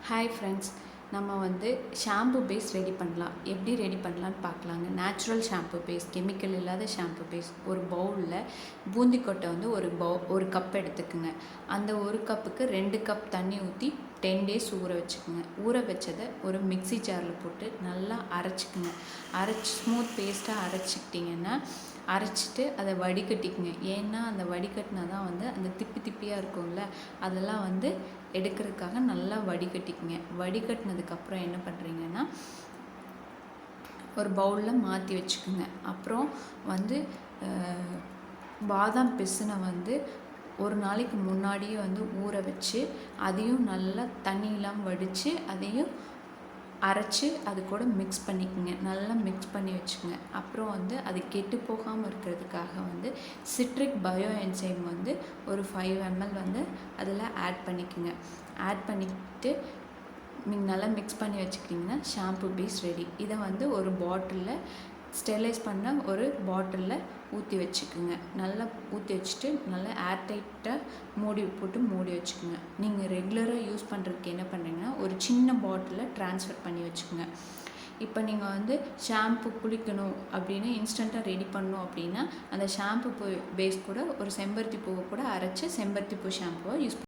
Hi friends, நம்ம shampoo base ready பண்ணலாம். எப்படி ரெடி பண்ணலான்னு பார்க்கலாங்க. நேச்சுரல் ஷாம்பு பேஸ், கெமிக்கல் இல்லாத ஷாம்பு பேஸ். ஒரு பவுலில் பூந்திக்கொட்டை ஒரு கப் எடுத்துக்குங்க. அந்த ஒரு கப்புக்கு 2 கப் தண்ணி ஊற்றி 10 டேஸ் ஊற வச்சுக்குங்க. ஊற வச்சதை ஒரு மிக்ஸி ஜாரில் போட்டு நல்லா அரைச்சிக்குங்க. ஸ்மூத் பேஸ்ட்டாக அரைச்சிக்கிட்டிங்கன்னா அரைச்சிட்டு அதை வடிகட்டிக்குங்க. ஏன்னா அந்த வடிகட்டினா தான் அந்த திப்பியாக இருக்கும்ல, அதெல்லாம் எடுக்கிறதுக்காக நல்லா வடிகட்டிக்குங்க. வடிகட்டினதுக்கப்புறம் என்ன பண்ணுறீங்கன்னா ஒரு பவுலில் மாற்றி வச்சுக்குங்க. அப்புறம் பாதாம் பிசினை ஒரு நாளைக்கு முன்னாடியே ஊற வச்சு அதையும் நல்லா தண்ணி இல்லாமல் வடித்து அதையும் அரைச்சி அது கூட மிக்ஸ் பண்ணிக்கோங்க. நல்லா மிக்ஸ் பண்ணி வச்சுக்கோங்க. அப்புறம் அது கெட்டு போகாமல் இருக்கிறதுக்காக சிட்ரிக் பயோ என்சைம் ஒரு 5 ml அதில் ஆட் பண்ணிக்கோங்க. ஆட் பண்ணிவிட்டு நீங்கள் நல்லா மிக்ஸ் பண்ணி வச்சுக்கிட்டிங்கன்னா ஷாம்பு பேஸ் ரெடி. இதை ஒரு பாட்டிலில் ஸ்டெரிலைஸ் பண்ண ஒரு பாட்டிலில் ஊற்றி வச்சுக்குங்க. நல்லா ஊற்றி வச்சுட்டு நல்லா ஏர்டைட்டாக மூடி வச்சுக்கோங்க. நீங்கள் ரெகுலராக யூஸ் பண்ணுறதுக்கு என்ன பண்ணுறீங்கன்னா ஒரு சின்ன பாட்டிலில் ட்ரான்ஸ்ஃபர் பண்ணி வச்சுக்கோங்க. இப்போ நீங்கள் ஷாம்பு குளிக்கணும் அப்படின்னு இன்ஸ்டண்ட்டாக ரெடி பண்ணணும் அப்படின்னா அந்த ஷாம்பு பேஸ் கூட ஒரு செம்பருத்தி பூவை கூட அரைச்சி செம்பருத்தி பூ ஷாம்புவை யூஸ்